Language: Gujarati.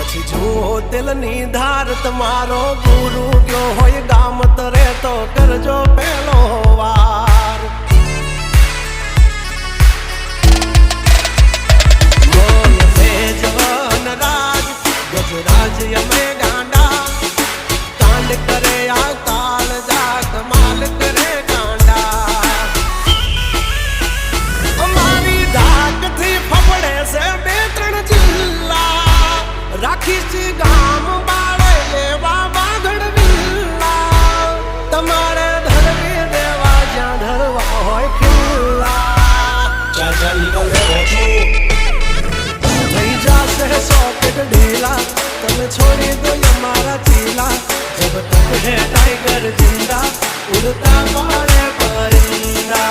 પછી જુઓ દિલની ધાર તમારો ગુરુ ગયો હોય ગામ તરે તો કરજો પેલો વાર બોલ મેજવાન રાજ ગજરાજ અમે ગાંડા કાંડ કરે આ કાળ જા કમાલ કરે કાંડા અમારી ધાકથી ફફડે છે બે ત્રણ જિલ્લા રાખીશ ગામ બાળે લેવા બાગડ વિલ્લા તમારે ધરવી દેવા જ્યાં ધરવા હોય ખિલ્લા ચાચા નીકળે થઈ જશે સોકેટ ઢીલા તમે છોડી દો અમારા ચીલા જબ તક હે टाइगर जिंदा उड़ता मारे परिंदा